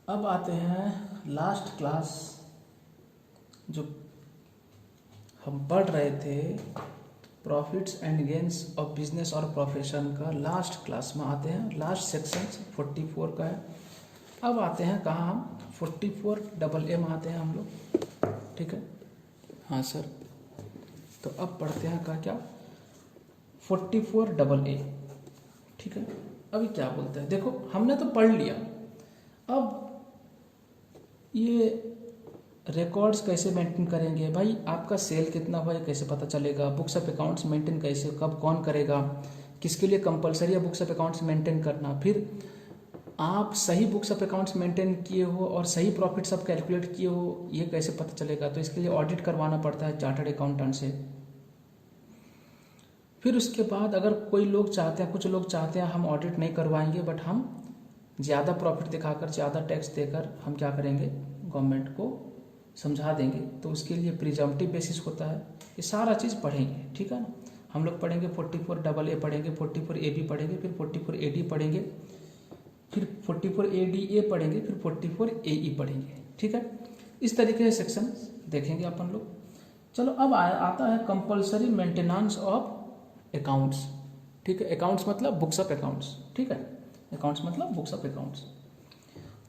अब आते हैं लास्ट क्लास जो हम पढ़ रहे थे, profits and gains of business और प्रोफेशन का लास्ट क्लास में आते हैं। लास्ट सेक्शन 44 का है। अब आते हैं कहाँ हम 44AA में आते हैं हम लोग, ठीक है। हाँ सर, तो अब पढ़ते हैं का क्या 44AA, ठीक है। अभी क्या बोलते हैं, देखो हमने तो पढ़ लिया। अब ये रिकॉर्ड्स कैसे मेंटेन करेंगे भाई, आपका सेल कितना हुआ है कैसे पता चलेगा, बुक्स ऑफ अकाउंट्स मेंटेन कैसे, कब कौन करेगा, किसके लिए कंपलसरी है बुक्स ऑफ अकाउंट्स मेंटेन करना, फिर आप सही बुक्स ऑफ अकाउंट्स मेंटेन किए हो और सही प्रॉफिट सब कैलकुलेट किए हो, ये कैसे पता चलेगा। तो इसके लिए ऑडिट करवाना पड़ता है चार्टर्ड अकाउंटेंट से। फिर उसके बाद अगर कोई लोग चाहते हैं, कुछ लोग चाहते हैं हम ऑडिट नहीं करवाएंगे, बट हम ज़्यादा प्रॉफिट दिखाकर, ज़्यादा टैक्स देकर हम क्या करेंगे, गवर्नमेंट को समझा देंगे, तो उसके लिए प्रिजम्पटिव बेसिस होता है। ये सारा चीज़ पढ़ेंगे, ठीक है ना। हम लोग पढ़ेंगे 44AA पढ़ेंगे, 44AB पढ़ेंगे, फिर 44AD पढ़ेंगे, फिर 44ADA पढ़ेंगे, फिर 44AE पढ़ेंगे, ठीक है। इस तरीके से सेक्शन देखेंगे अपन लोग। चलो अब आता है कंपलसरी मेंटेनेंस ऑफ अकाउंट्स, ठीक है। अकाउंट्स मतलब बुक्स ऑफ अकाउंट्स, ठीक है। अकाउंट्स मतलब बुक्स ऑफ अकाउंट्स।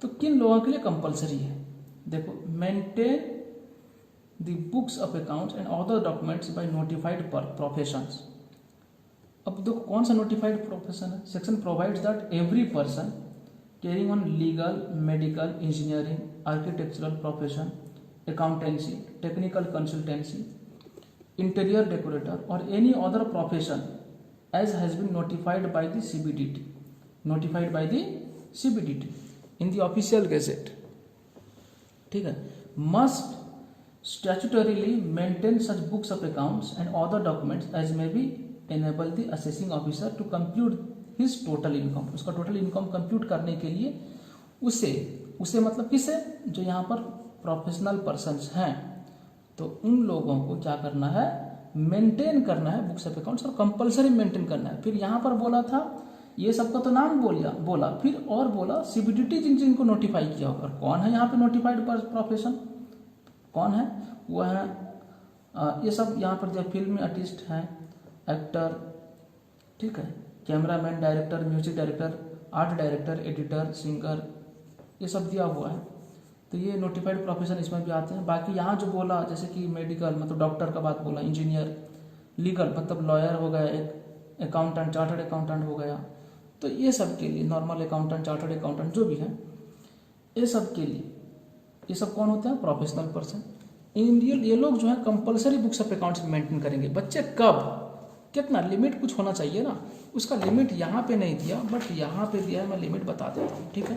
तो किन लोगों के लिए कंपलसरी है, देखो, maintain the books of accounts and other documents by notified professions. अब देखो कौन सा नोटिफाइड प्रोफेशन है, section provides that every person carrying on legal, medical, engineering, architectural profession, accountancy, technical consultancy, interior decorator और any other profession as has been notified by the CBDT, notified by the CBDT in the official gazette, ठीक है, must statutorily maintain such books of accounts and other documents as may be enable the assessing officer to compute his total income। उसका total income compute करने के लिए उसे मतलब किसे, जो यहाँ पर प्रोफेशनल पर्सन्स हैं, तो उन लोगों को क्या करना है, मेंटेन करना है बुक्स ऑफ अकाउंट्स और कंपलसरी मेंटेन करना है। फिर यहाँ पर बोला था, ये सबका तो नाम बोला, फिर और बोला CBDT जिनको नोटिफाई किया होगा। और कौन है यहाँ पे नोटिफाइड प्रोफेशन, कौन है, वो है ये सब यहाँ पर जो फिल्म आर्टिस्ट हैं, एक्टर, ठीक है, cameraman, director, music director, art director, editor, singer, ये सब दिया हुआ है। तो ये नोटिफाइड प्रोफेशन इसमें भी आते हैं। बाकी यहाँ जो बोला, जैसे कि मेडिकल मतलब डॉक्टर का बात बोला, इंजीनियर, लीगल मतलब लॉयर हो गया, एक अकाउंटेंट, चार्टर्ड अकाउंटेंट हो गया, तो ये सब के लिए नॉर्मल अकाउंटेंट, चार्टर्ड अकाउंटेंट जो भी है, ये सब के लिए, ये सब कौन होते हैं, प्रोफेशनल पर्सन। इंडियन ये लोग जो है compulsory books of accounts maintain करेंगे। बच्चे कब, कितना, लिमिट कुछ होना चाहिए ना, उसका लिमिट यहाँ पे नहीं दिया, बट यहाँ पे दिया है, मैं लिमिट बता देता हूँ, ठीक है।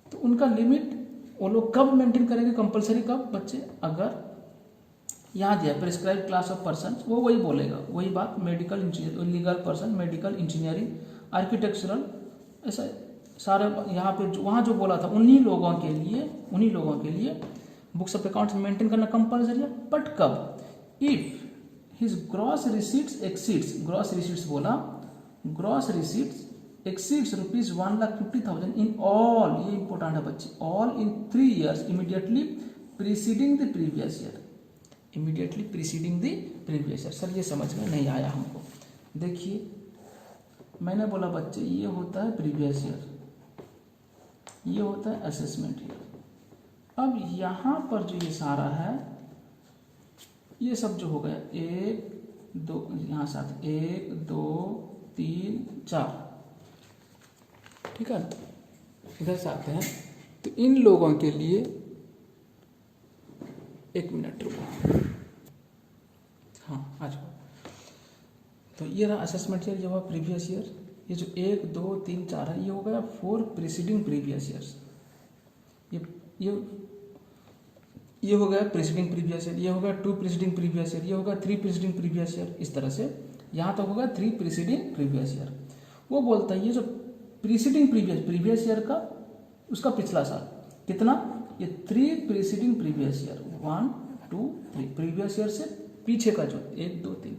तो उनका लिमिट वो लोग कब मेंटेन करेंगे कंपलसरी, कब बच्चे, अगर यहाँ दिया प्रिस्क्राइब क्लास ऑफ पर्सन, वो वही बोलेगा, वही बात, medical engineer, legal person, medical, engineering, architectural, ऐसा सारे यहाँ पे वहाँ जो बोला था, उन्हीं लोगों के लिए बुक्स ऑफ अकाउंट्स मेंटेन करना कंपलसरी है। बट कब, if his gross receipts exceeds, gross receipts बोला, gross receipts exceeds rupees 1,50,000 in all, ये इंपॉर्टेंट है बच्चे, all in 3 years immediately preceding the previous year, immediately preceding the previous year। Sir ये समझ में नहीं आया हमको, देखिए मैंने बोला बच्चे, ये होता है प्रीवियस ईयर, ये होता है असेसमेंट ईयर। अब यहाँ पर जो ये सारा है, ये सब जो हो गया, 1 2, यहाँ साथ 1 2 3 4, ठीक है। इधर से आते हैं, तो इन लोगों के लिए, एक मिनट रुको, हाँ आ जाओ। तो ये रहा असेसमेंट ईयर, ये हुआ प्रीवियस ईयर, ये जो 1 2 3 4 है, ये हो गया 4 प्रीसीडिंग प्रीवियस ईयर्स, ये हो गया प्रीसीडिंग प्रीवियस ईयर, ये हो गया 2 प्रीसीडिंग प्रीवियस ईयर, ये हो गया 3 प्रीसीडिंग प्रीवियस ईयर। इस तरह से यहाँ तक होगा 3 प्रीसीडिंग प्रीवियस ईयर। वो बोलता है ये जो प्रीसीडिंग प्रीवियस ईयर का, उसका पिछला साल कितना, ये 3 preceding previous year, 1 2 3 previous year से पीछे का जो 1 2 3,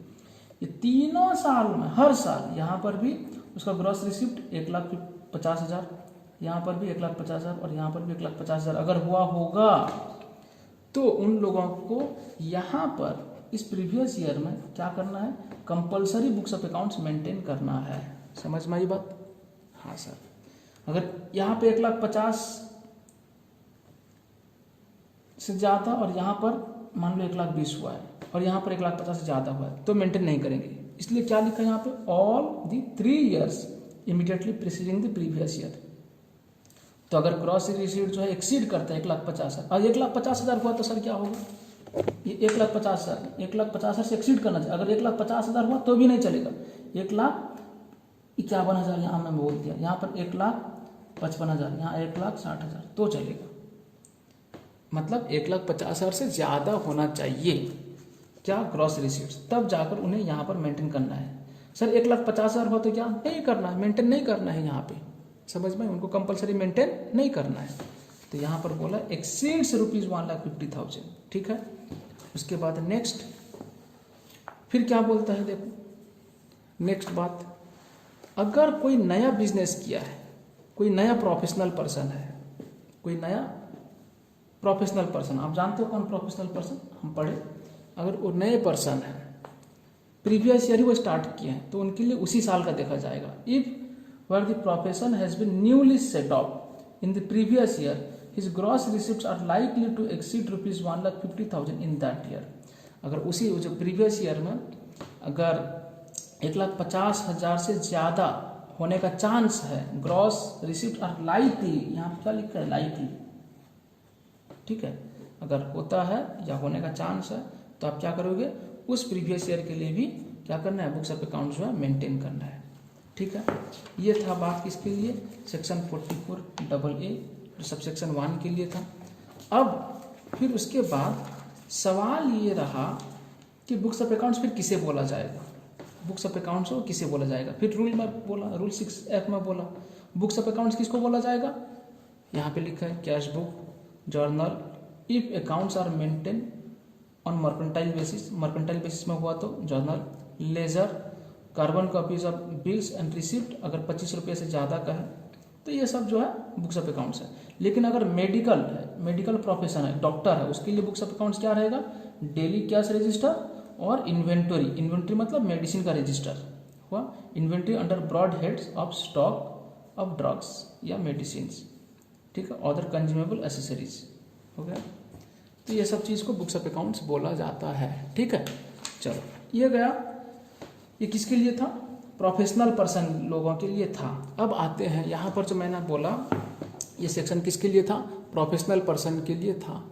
ये तीनों साल में हर साल यहाँ पर भी उसका ग्रॉस रिसिप्ट 1,50,000, यहाँ पर भी 1,50,000 और यहाँ पर भी 1,50,000 अगर हुआ होगा तो उन लोगों को यहाँ पर इस प्रीवियस ईयर में क्या करना है, compulsory books of accounts maintain करना है। समझ में आई बात? हाँ सर, अगर यहाँ पे 1,50,000 से ज़्यादा और यहाँ पर मान लो 1,20,000 हुआ है और यहाँ पर 1,50,000 से ज़्यादा हुआ है तो मेंटेन नहीं करेंगे। इसलिए क्या लिखा है यहाँ पे, all the 3 years immediately preceding the previous year. तो अगर ग्रॉस रिसीट जो है एक्सीड करता है 1,50,000 और 1,50,000 हुआ तो सर क्या होगा, ये 1,50,000 से एक्सीड करना चाहिए। अगर 1,50,000 हुआ तो भी नहीं चलेगा, 1,51,000 यहाँ मैं बोल दिया, यहाँ पर 1,55,000, यहाँ 1,60,000 तो चलेगा। मतलब 1,50,000 से ज़्यादा होना चाहिए क्या, ग्रॉस रिसीट्स, तब जाकर उन्हें यहाँ पर मेंटेन करना है। सर 1,50,000 हो तो क्या नहीं करना है, मेंटेन नहीं करना है यहाँ पे, समझ में, उनको कंपलसरी मेंटेन नहीं करना है। तो यहाँ पर बोला एक्सीड्स ₹1,50,000, ठीक है। उसके बाद नेक्स्ट फिर क्या बोलता है, देखो नेक्स्ट बात, अगर कोई नया बिजनेस किया है, कोई नया प्रोफेशनल पर्सन है, कोई नया प्रोफेशनल पर्सन, आप जानते हो कौन प्रोफेशनल पर्सन, हम पढ़े, अगर वो नए पर्सन है, प्रीवियस ईयर ही वो स्टार्ट किए हैं तो उनके लिए उसी साल का देखा जाएगा। If where the profession has been newly set up in the previous year, his gross receipts are likely to exceed ₹1,50,000 in that year। अगर उसी जो प्रीवियस ईयर में अगर 1,50,000 से ज़्यादा होने का चांस है, ग्रॉस रिसिप्ट आर लाइकली, यहाँ पर क्या लिखा है, लाइकली, ठीक है, अगर होता है या होने का चांस है तो आप क्या करोगे, उस प्रीवियस ईयर के लिए भी क्या करना है, बुक्स ऑफ अकाउंट जो है मेंटेन करना है, ठीक है। ये था बात किसके लिए, सेक्शन 44AA जो सब सेक्शन 1 के लिए था। अब फिर उसके बाद सवाल ये रहा कि बुक्स ऑफ अकाउंट्स फिर किसे बोला जाएगा, बुक्स ऑफ अकाउंट्स को किसे बोला जाएगा। फिर रूल में बोला, रूल 6F में बोला बुक्स ऑफ अकाउंट्स किसको बोला जाएगा, यहाँ पे लिखा है cash book, journal, if accounts are maintain on mercantile basis, mercantile basis में हुआ तो journal, ledger, carbon copies of bills and receipt, अगर 25 रुपये से ज़्यादा का है तो ये सब जो है बुक्स ऑफ अकाउंट्स है। लेकिन अगर मेडिकल है, मेडिकल प्रोफेशन है, डॉक्टर है, उसके लिए बुक्स ऑफ अकाउंट्स क्या रहेगा, डेली कैश रजिस्टर और इन्वेंटरी, इन्वेंटरी मतलब मेडिसिन का रजिस्टर हुआ, inventory under broad heads of stock of drugs या मेडिसिन, ठीक है, अदर कंज्यूमेबल एसेसरीज हो गया। तो ये सब चीज़ को बुक्स ऑफ अकाउंट्स बोला जाता है, ठीक है। चलो ये गया, ये किसके लिए था, प्रोफेशनल पर्सन लोगों के लिए था। अब आते हैं यहाँ पर जो मैंने बोला ये सेक्शन किसके लिए था, प्रोफेशनल पर्सन के लिए था।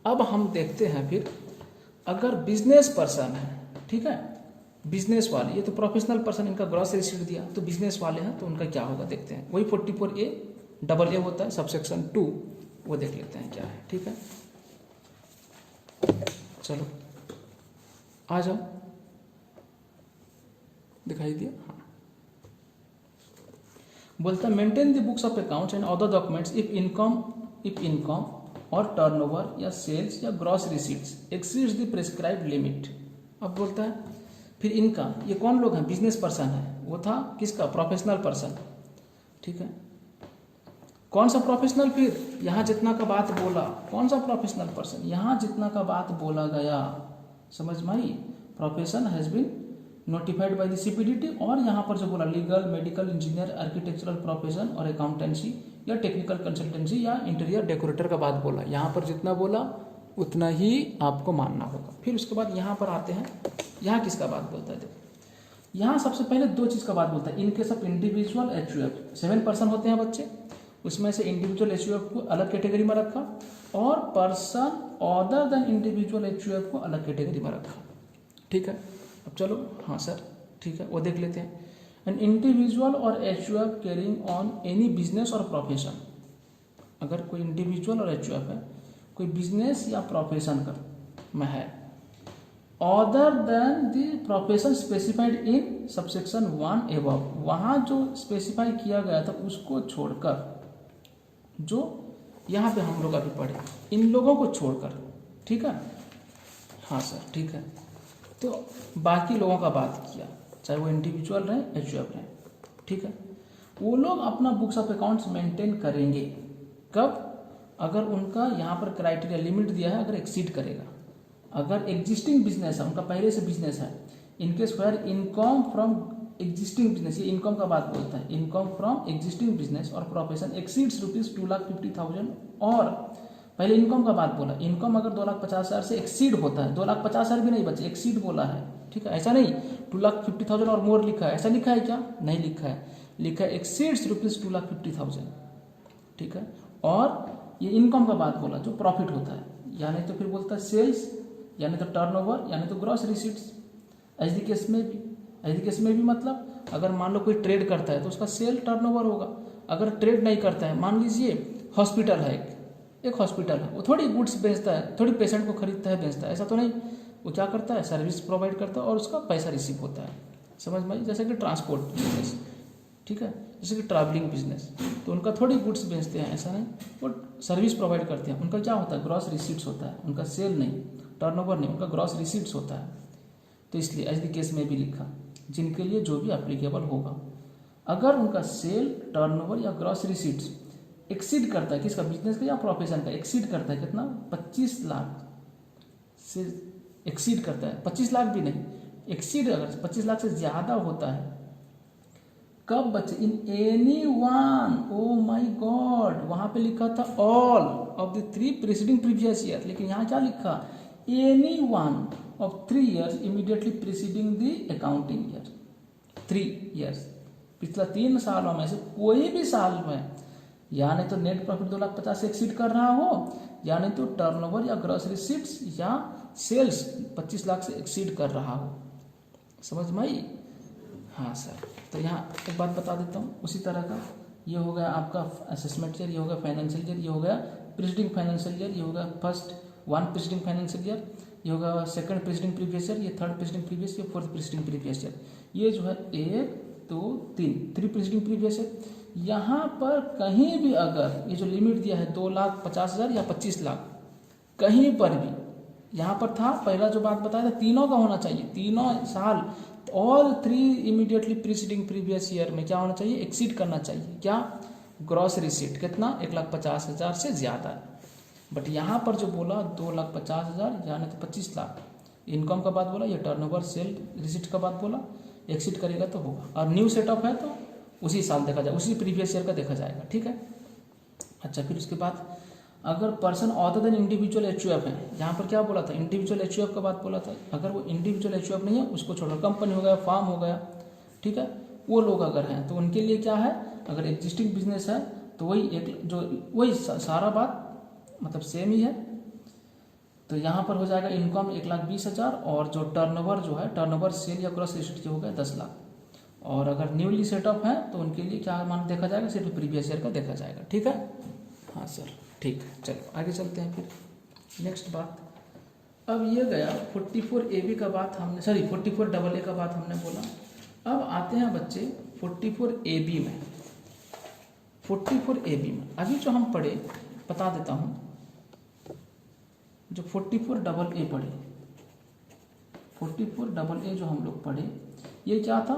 अब हम देखते हैं फिर अगर बिजनेस पर्सन है, ठीक है, बिजनेस वाले, ये तो प्रोफेशनल पर्सन, इनका ग्रॉस रिसीट दिया, तो बिजनेस वाले हैं तो उनका क्या होगा देखते हैं, वही 44AA होता है, सब सेक्शन 2 वो देख लेते हैं क्या है, ठीक है। चलो आ जाओ, दिखाई दिया, हाँ। बोलता है maintain the books of accounts and other documents if income और टर्नओवर या सेल्स या gross receipts exceeds the prescribed limit. अब बोलता है फिर इनका, ये कौन लोग हैं, बिजनेस पर्सन है, वो था किसका, प्रोफेशनल पर्सन, ठीक है। कौन सा प्रोफेशनल, फिर यहाँ जितना का बात बोला, कौन सा प्रोफेशनल पर्सन, यहाँ जितना का बात बोला गया, समझ में आई, profession has been notified by the CPDT, और यहाँ पर जो बोला legal, medical, engineer, architectural profession और अकाउंटेंसी या टेक्निकल कंसल्टेंसी या इंटीरियर डेकोरेटर का बात बोला, यहाँ पर जितना बोला उतना ही आपको मानना होगा। फिर उसके बाद यहाँ पर आते हैं, यहाँ किसका बात बोलता है, देखो यहाँ सबसे पहले 2 चीज़ का बात बोलता है, in case of individual HUF 7 person होते हैं बच्चे, उसमें से इंडिविजुअल HUF को अलग कैटेगरी में रखा और person other than individual HUF को अलग कैटेगरी में रखा, ठीक है। अब चलो, हाँ सर ठीक है, वो देख लेते हैं। एन इंडिविजुअल और HUF carrying on any business और प्रोफेशन, अगर कोई इंडिविजुअल और HUF है, कोई बिजनेस या प्रोफेशन का में है, other than the profession specified in subsection 1 above, वहाँ जो स्पेसिफाई किया गया था उसको छोड़कर, जो यहाँ पे हम लोग अभी पढ़े, इन लोगों को छोड़कर, ठीक है, हाँ सर ठीक है। तो बाकी लोगों का बात किया, चाहे वो इंडिविजुअल रहे HUF रहे, ठीक है। वो लोग अपना बुक्स ऑफ अकाउंट्स मेंटेन करेंगे। कब? अगर उनका यहाँ पर क्राइटेरिया लिमिट दिया है, अगर एक्सीड करेगा। अगर एग्जिस्टिंग बिजनेस है, उनका पहले से बिजनेस है, in case where income from existing business, ये इनकम का बात बोलता है, इनकम फ्रॉम एग्जिस्टिंग बिजनेस और प्रोफेशन एक्सीड्स ₹2,50,000, और पहले इनकम का बात बोला, इनकम अगर 2,50,000 से एक्सीड होता है, 2,50,000 भी नहीं बच्चे, एक्सीड बोला है, ठीक है, ऐसा नहीं 2,50,000 और मोर लिखा है, ऐसा लिखा है क्या? नहीं लिखा है, लिखा है एक्सीड्स ₹2,50,000, ठीक है। और ये इनकम का बात बोला जो प्रॉफिट होता है, यानी तो फिर बोलता है सेल्स, यानी तो टर्नओवर, यानी तो ग्रॉस रिसीट्स। ऐसी केस में भी मतलब अगर मान लो कोई ट्रेड करता है तो उसका सेल टर्नओवर होगा। अगर ट्रेड नहीं करता है, मान लीजिए हॉस्पिटल है, एक हॉस्पिटल है, वो थोड़ी गुड्स बेचता है, थोड़ी पेशेंट को खरीदता है बेचता है, ऐसा तो नहीं, वो क्या करता है, सर्विस प्रोवाइड करता है और उसका पैसा रिसीव होता है, समझ में आई? जैसे कि ट्रांसपोर्ट बिजनेस, ठीक है, जैसे कि ट्रैवलिंग बिजनेस, तो उनका थोड़ी गुड्स बेचते हैं, ऐसा नहीं, वो सर्विस प्रोवाइड करते हैं, उनका क्या होता है, ग्रॉस रिसीट्स होता है, उनका सेल नहीं, टर्नओवर नहीं, उनका ग्रॉस रिसीट्स होता है। तो इसलिए एज द केस में भी लिखा, जिनके लिए जो भी एप्लीकेबल होगा। अगर उनका सेल, टर्नओवर या ग्रॉस रिसीट्स एक्सीड करता है, किसका, बिजनेस का या प्रोफेशन का, एक्सीड करता है कितना, 25 लाख से एक्सीड करता है, 25 लाख भी नहीं, एक्सीड अगर 25 लाख से ज़्यादा होता है, कब बच्चे, in any one, oh my God, वहां पे लिखा था all of the 3 preceding previous year, लेकिन यहाँ क्या लिखा, any one of 3 years immediately preceding the accounting year, 3 years, पिछला 3 सालों में से कोई भी साल में, यानी तो नेट प्रॉफिट 2,50,000 से एक्सीड कर रहा हो, यानी तो टर्नओवर या ग्रॉस रिसीट्स या सेल्स 25 लाख से एक्सीड कर रहा हो, समझ में आई? हाँ सर, तो यहाँ एक बात बता देता हूँ उसी तरह का, ये हो गया आपका असेसमेंट ईयर, ये हो गया फाइनेंशियल ईयर, ये हो गया प्रीसीडिंग फाइनेंशियल ईयर, ये हो गया फर्स्ट 1 प्रीसीडिंग फाइनेंशियल ईयर, ये होगा सेकंड प्रीसीडिंग प्रीवियस ईयर, ये third preceding previous year, fourth preceding previous year, ये जो है 1 2 3 प्रीसीडिंग प्रीवियस ईयर। यहाँ पर कहीं भी अगर ये जो लिमिट दिया है 2,50,000 या 25 लाख, कहीं पर भी यहाँ पर था, पहला जो बात बताया था, तीनों का होना चाहिए, तीनों साल, all 3 immediately preceding previous year में क्या होना चाहिए, एक्सीड करना चाहिए, क्या, ग्रॉस रिसीट कितना, 1,50,000 से ज़्यादा है। बट यहाँ पर जो बोला 2,50,000 यानी तो 25 लाख, इनकम का बात बोला, ये टर्नओवर, सेल, रिसीट का बात बोला, एक्सीड करेगा तो होगा, और न्यू सेटअप है तो उसी साल देखा जाएगा, उसी प्रीवियस ईयर का देखा जाएगा, ठीक है। अच्छा, फिर उसके बाद अगर person other than individual HUF है, यहाँ पर क्या बोला था, इंडिविजुअल एचयूएफ का बात बोला था, अगर वो इंडिविजुअल एचयूएफ नहीं है उसको छोड़कर कंपनी हो गया, फार्म हो गया, ठीक है, वो लोग अगर हैं तो उनके लिए क्या है, अगर एग्जिस्टिंग बिजनेस है तो वही एक जो वही सारा बात मतलब सेम ही है, तो यहाँ पर हो जाएगा इनकम 1,20,000 और जो टर्नओवर जो है, टर्नओवर सेल या ग्रॉस रिसीट की हो गया 10 लाख, और अगर न्यूली सेटअप है तो उनके लिए क्या मान देखा जाएगा, सिर्फ प्रीवियस ईयर का देखा जाएगा, ठीक है। हाँ सर, ठीक है, चलो आगे चलते हैं फिर नेक्स्ट बात। अब ये गया 44AB का बात हमने, सॉरी 44AA का बात हमने बोला। अब आते हैं बच्चे 44AB में। 44AB में अभी जो हम पढ़े, बता देता हूँ, जो 44AA पढ़े, 44AA जो हम लोग पढ़े, ये क्या था,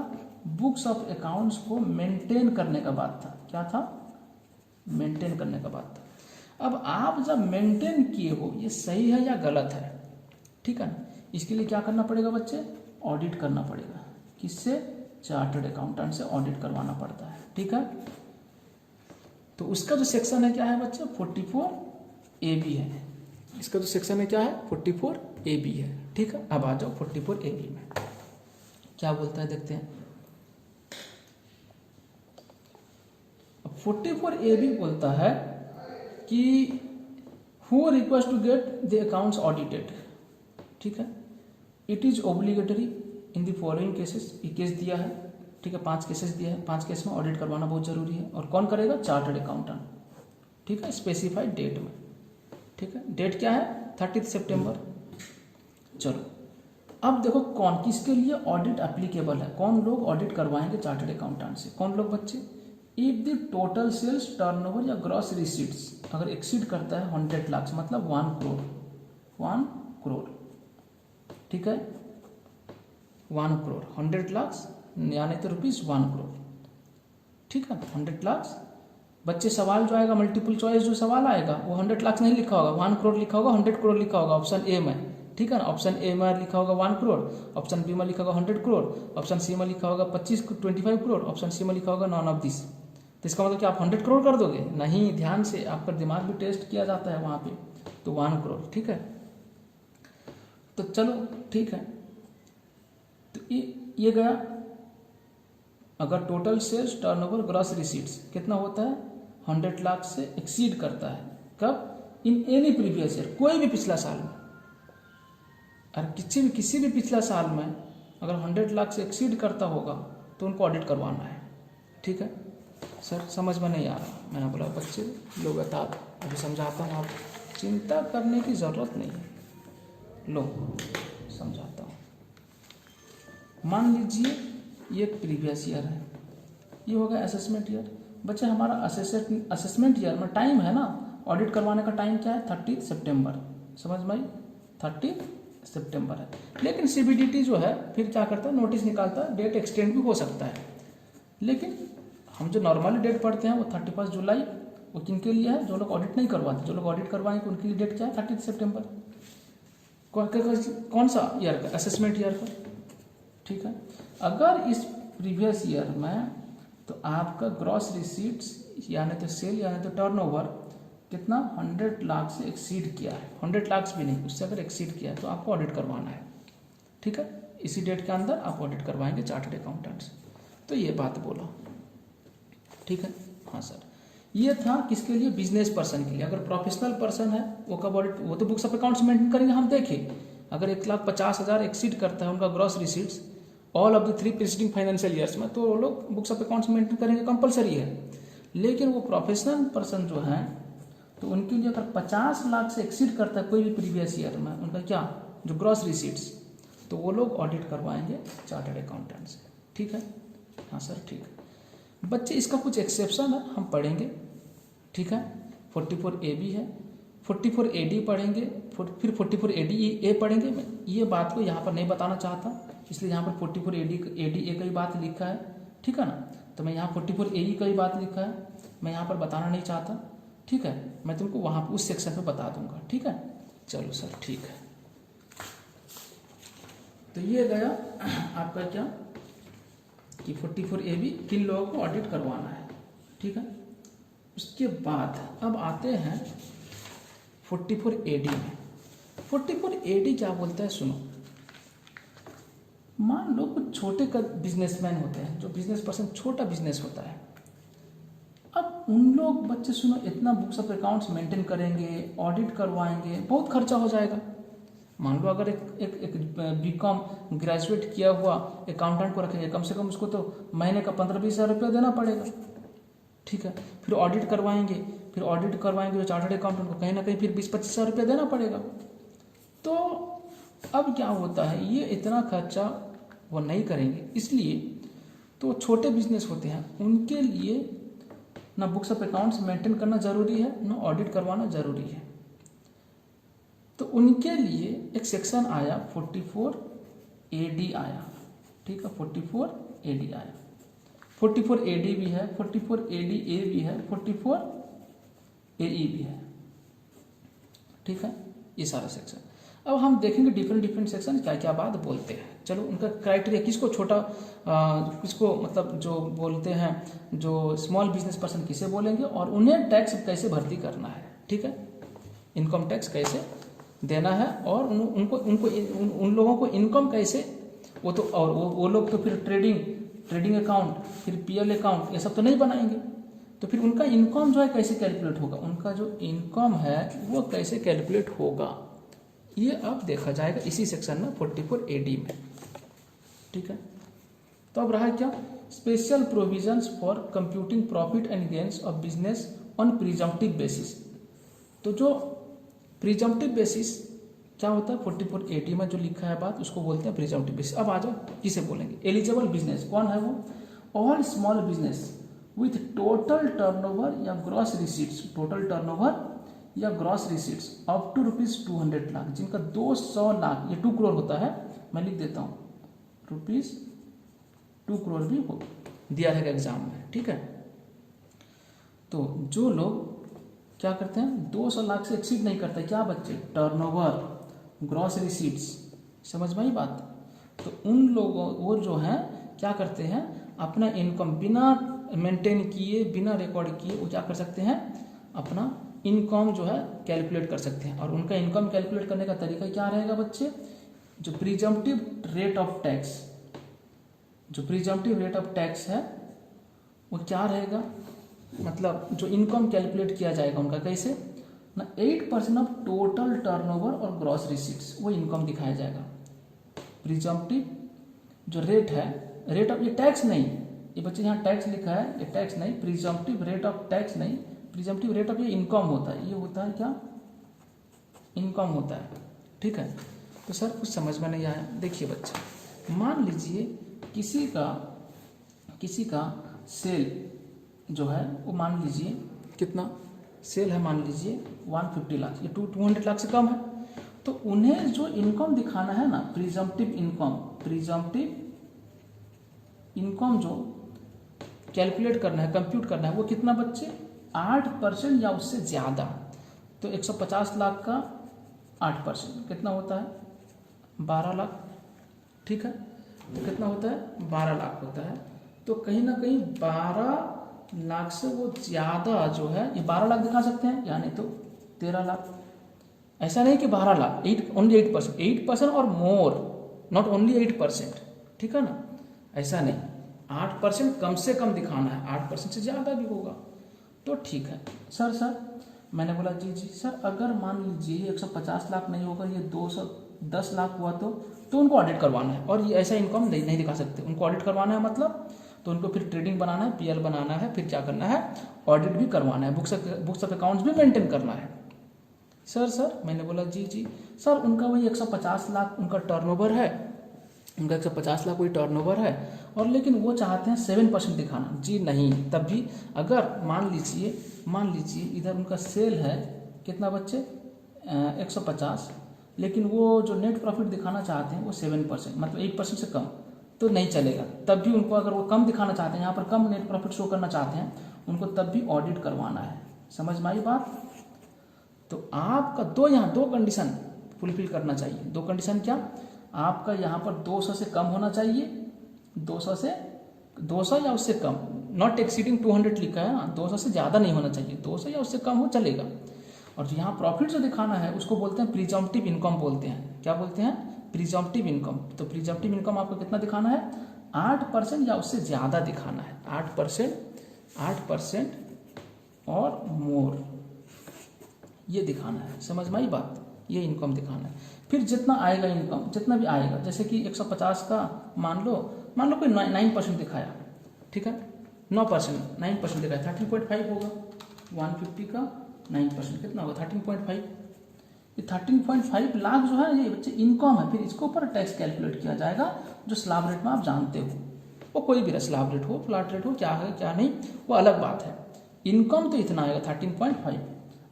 बुक्स ऑफ अकाउंट्स को मेंटेन करने का बात था, क्या था, मेंटेन करने का बात था। अब आप जब मेंटेन किए हो, ये सही है या गलत है, ठीक है ना, इसके लिए क्या करना पड़ेगा बच्चे, ऑडिट करना पड़ेगा, किससे, चार्टर्ड अकाउंटेंट से ऑडिट करवाना पड़ता है, ठीक है। तो उसका जो सेक्शन है क्या है बच्चे, 44AB है, इसका जो सेक्शन है क्या है, 44AB है, ठीक है। अब आ जाओ 44AB में क्या बोलता है, देखते हैं। 44AB बोलता है कि who request to get the accounts audited, ठीक है, it is obligatory in the following cases, ये केस दिया है, ठीक है, 5 केसेस दिया है, 5 केस में ऑडिट करवाना बहुत जरूरी है, और कौन करेगा, चार्टर्ड अकाउंटेंट, ठीक है, स्पेसिफाइड डेट में, ठीक है, डेट क्या है, 30 सितंबर। चलो अब देखो कौन किसके लिए ऑडिट एप्लीकेबल है, कौन लोग ऑडिट करवाएंगे चार्टर्ड अकाउंटेंट से, कौन लोग बच्चे, if the total sales, turnover या ग्रॉस रिसीट्स अगर एक्सीड करता है 100 लाख, मतलब 1 करोड़, 1 करोड़, ठीक है, 1 करोड़, 100 लाख यानी तो ₹1 करोड़, ठीक है, 100 लाख। बच्चे सवाल जो आएगा मल्टीपल चॉइस जो सवाल आएगा वो 100 लाख नहीं लिखा होगा, 1 करोड़ लिखा होगा, 100 करोड़ लिखा होगा ऑप्शन ए में, ठीक है ना। ऑप्शन ए में लिखा होगा 1 करोड़, ऑप्शन बी में लिखा होगा 100 करोड़, ऑप्शन सी में लिखा होगा 25 करोड़, ऑप्शन सी में लिखा होगा नॉन ऑफ दिस। तो इसका मतलब कि आप 100 करोड़ कर दोगे? नहीं, ध्यान से आपका दिमाग भी टेस्ट किया जाता है वहां पे। तो 1 करोड़, ठीक है। तो चलो ठीक है, तो ये गया। अगर total sales turnover gross receipts कितना होता है, 100 लाख से एक्सीड करता है, कब? इन एनी प्रीवियस ईयर, कोई भी पिछला साल में। और किसी भी पिछला साल में अगर 100 लाख से एक्सीड करता होगा तो उनको ऑडिट करवाना है, ठीक है। सर समझ में नहीं आ रहा, मैंने बोला बच्चे लोग बता दो, अभी समझाता हूँ, आप चिंता करने की ज़रूरत नहीं है, लो समझाता हूँ। मान लीजिए ये प्रीवियस ईयर है, ये हो गया असेसमेंट ईयर। बच्चे हमारा असेसमेंट ईयर में टाइम है ना, ऑडिट करवाने का टाइम क्या है, 30 सितंबर, समझ में आई, 30 सितंबर है। लेकिन सीबीडीटी जो है फिर क्या करता है, नोटिस निकालता है, डेट एक्सटेंड भी हो सकता है। लेकिन हम जो नॉर्मली डेट पढ़ते हैं वो 31 जुलाई, वो किन के लिए है, जो लोग ऑडिट नहीं करवाते। जो लोग ऑडिट करवाएंगे उनके लिए डेट क्या है, 30 सितंबर। कौन सा ईयर का, असेसमेंट ईयर का, ठीक है। अगर इस प्रीवियस ईयर में तो आपका ग्रॉस रिसीट्स यानी तो सेल यानी तो टर्नओवर कितना, 100 लाख से एक्सीड किया है, 100 लाख भी नहीं, उससे अगर एक्सीड किया है तो आपको ऑडिट करवाना है, ठीक है। इसी डेट के अंदर आप ऑडिट करवाएंगे चार्टर्ड अकाउंटेंट से। तो ये बात बोला, ठीक है। हाँ सर, ये था किसके लिए, बिजनेस पर्सन के लिए। अगर प्रोफेशनल पर्सन है वो कब ऑडिट, वो तो बुक्स ऑफ अकाउंट्स मेंटेन करेंगे। हम देखें अगर 1,50,000 एक्सीड करता है उनका gross receipts all of the 3 preceding financial years में, तो वो लोग बुक्स ऑफ अकाउंट्स मेंटेन करेंगे, कंपलसरी है। लेकिन वो प्रोफेशनल पर्सन जो है तो उनके लिए अगर 50 लाख से एक्सीड करता है कोई भी प्रीवियस ईयर में उनका क्या, जो ग्रॉस रिसीट्स, तो वो लोग ऑडिट करवाएंगे चार्टर्ड अकाउंटेंट से, ठीक है। हाँ सर ठीक है। बच्चे इसका कुछ एक्सेप्शन है, हम पढ़ेंगे, ठीक है। 44AB है, 44AD पढ़ेंगे, फिर 44ADA पढ़ेंगे। मैं ये बात को यहाँ पर नहीं बताना चाहता, इसलिए यहाँ पर 44ADA का ही बात लिखा है, ठीक है ना। तो मैं यहाँ 44AE का ही बात लिखा है, मैं यहाँ पर बताना नहीं चाहता, ठीक है। मैं तुमको वहाँ उस सेक्शन पे बता दूंगा, ठीक है। चलो सर ठीक है। तो ये गया आपका क्या कि 44AB किन लोगों को ऑडिट करवाना है, ठीक है। उसके बाद अब आते हैं 44AD में। 44AD क्या बोलता है, सुनो। मान लो कुछ छोटे बिजनेसमैन होते हैं, जो बिजनेस पर्सन छोटा बिजनेस होता है। अब उन लोग बच्चे सुनो, इतना बुक्स ऑफ अकाउंट्स मेंटेन करेंगे, ऑडिट करवाएंगे, बहुत खर्चा हो जाएगा। मान लो अगर एक बीकॉम ग्रेजुएट किया हुआ अकाउंटेंट को रखेंगे, कम से कम उसको तो महीने का 15-20 हज़ार रुपया देना पड़ेगा, ठीक है। फिर ऑडिट करवाएंगे, जो चार्टर्ड अकाउंटेंट को कहीं ना कहीं फिर 20-25 हज़ार रुपया देना पड़ेगा। तो अब क्या होता है, ये इतना खर्चा वो नहीं करेंगे, इसलिए तो छोटे बिजनेस होते हैं उनके लिए ना बुक्स ऑफ अकाउंट्स मेंटेन करना जरूरी है, ना ऑडिट करवाना जरूरी है। तो उनके लिए एक सेक्शन आया 44AD आया, ठीक है। 44AD आया, 44AD भी है, 44ADA भी है, 44AE भी है, ठीक है। ये सारा सेक्शन अब हम देखेंगे डिफरेंट सेक्शन क्या क्या बात बोलते हैं। चलो उनका क्राइटेरिया, किसको छोटा किसको मतलब जो बोलते हैं जो स्मॉल बिजनेस पर्सन किसे बोलेंगे, और उन्हें टैक्स कैसे भर्ती करना है, ठीक है। इनकम टैक्स कैसे देना है, और उन लोगों को इनकम कैसे, वो तो और वो लोग तो फिर ट्रेडिंग अकाउंट, फिर PL अकाउंट, ये सब तो नहीं बनाएंगे। तो फिर उनका इनकम जो है कैसे कैलकुलेट होगा, उनका जो इनकम है वो कैसे कैलकुलेट होगा, ये अब देखा जाएगा इसी सेक्शन में 44AD में, ठीक है। तो अब रहा क्या, special provisions for computing profit and gains of business on presumptive basis. तो जो प्रिजम्पटिव बेसिस क्या होता है, 44AD में जो लिखा है बात, उसको बोलते हैं प्रिजम्पटिव बेसिस। अब आ जाओ किसे बोलेंगे, एलिजिबल बिजनेस कौन है वो, all small business with total turnover या ग्रॉस रिसीट्स, टोटल टर्नओवर या gross receipts up to ₹200 lakh, जिनका 200 लाख, ये 2 करोड़ होता है, मैं लिख देता हूँ ₹2 करोड़ भी हो दिया है एग्जाम में, ठीक है। तो जो लोग क्या करते हैं 200 लाख से एक्सीड नहीं करते, क्या बच्चे, टर्नओवर, ग्रॉस रिसीट्स, समझ में आई बात। तो उन लोगों वो जो हैं क्या करते हैं अपना इनकम बिना मेंटेन किए, बिना रिकॉर्ड किए वो क्या कर सकते हैं अपना इनकम जो है कैलकुलेट कर सकते हैं। और उनका इनकम कैलकुलेट करने का तरीका क्या रहेगा बच्चे, जो प्रीजम्पटिव रेट ऑफ टैक्स, जो प्रीजम्पटिव रेट ऑफ टैक्स है वो क्या रहेगा, मतलब जो इनकम कैलकुलेट किया जाएगा उनका कैसे ना 8% ऑफ टोटल टर्नओवर और ग्रॉस रिसीट्स, वो इनकम दिखाया जाएगा। प्रीजम्पटिव जो रेट है, रेट ऑफ, ये टैक्स नहीं, ये बच्चे यहाँ टैक्स लिखा है, ये टैक्स नहीं, प्रीजम्पटिव रेट ऑफ टैक्स नहीं, प्रीजम्पटिव रेट ऑफ ये इनकम होता है, ये होता है क्या, इनकम होता है, ठीक है। तो सर कुछ समझ में नहीं आया। देखिए बच्चे, मान लीजिए किसी का सेल जो है वो मान लीजिए कितना सेल है, मान लीजिए 150 लाख, ये 200 लाख से कम है, तो उन्हें जो इनकम दिखाना है ना प्रीजम्पटिव इनकम जो कैलकुलेट करना है, कंप्यूट करना है, वो कितना बच्चे 8% या उससे ज़्यादा। तो 150 लाख का 8% कितना होता है 12 लाख, ठीक है। तो कितना होता है 12 लाख होता है। तो कहीं ना कहीं 12 लाख से वो ज़्यादा जो है, ये 12 लाख दिखा सकते हैं, यानी तो 13 लाख। ऐसा नहीं कि 12 लाख, ओनली 8% और मोर, नॉट ओनली 8%, ठीक है ना, ऐसा नहीं, 8% कम से कम दिखाना है, 8% से ज़्यादा भी होगा तो ठीक है। सर मैंने बोला जी सर, अगर मान लीजिए 150 लाख नहीं होगा, ये 210 लाख हुआ तो उनको ऑडिट करवाना है, और ये ऐसा इनकम नहीं दिखा सकते, उनको ऑडिट करवाना है, मतलब तो उनको फिर ट्रेडिंग बनाना है, पीएल बनाना है, फिर क्या करना है ऑडिट भी करवाना है, बुक्स ऑफ अकाउंट्स भी मेंटेन करना है। सर मैंने बोला जी सर, उनका वही 150 लाख उनका टर्नओवर है, उनका 150 लाख कोई टर्नओवर है, और लेकिन वो चाहते हैं 7% दिखाना। जी नहीं, तब भी अगर मान लीजिए इधर उनका सेल है कितना बच्चे 150, लेकिन वो जो नेट प्रॉफिट दिखाना चाहते हैं वो 7%, मतलब 8% से कम, तो नहीं चलेगा। तब भी उनको अगर वो कम दिखाना चाहते हैं, यहाँ पर कम नेट प्रॉफिट शो करना चाहते हैं, उनको तब भी ऑडिट करवाना है। समझ में आई बात। तो आपका दो कंडीशन फुलफिल करना चाहिए। दो कंडीशन क्या, आपका यहाँ पर 200 से कम होना चाहिए, 200 या उससे कम, नॉट एक्सीडिंग 200 लिखा है ना, 200 से ज़्यादा नहीं होना चाहिए, 200 या उससे कम हो चलेगा। और जो यहाँ प्रॉफिट जो दिखाना है उसको बोलते हैं प्रीजम्पटिव इनकम बोलते हैं। क्या बोलते हैं, प्रीजम्पटिव इनकम। तो प्रीजम्पटिव इनकम आपको कितना दिखाना है 8% या उससे ज़्यादा दिखाना है, 8% और मोर, ये दिखाना है। समझ में आई बात, ये इनकम दिखाना है। फिर जितना आएगा इनकम, जितना भी आएगा, जैसे कि 150 का मान लो कोई 9% दिखाया, ठीक है, 9% दिखाया, 13.5 होगा, 150 का 9% कितना होगा 13.5। ये 13.5 लाख जो है ये बच्चे इनकम है। फिर इसके ऊपर टैक्स कैलकुलेट किया जाएगा, जो स्लैब रेट में आप जानते हो, वो कोई भी स्लैब रेट हो, फ्लैट रेट हो, क्या है क्या नहीं, वो अलग बात है। इनकम तो इतना आएगा 13.5।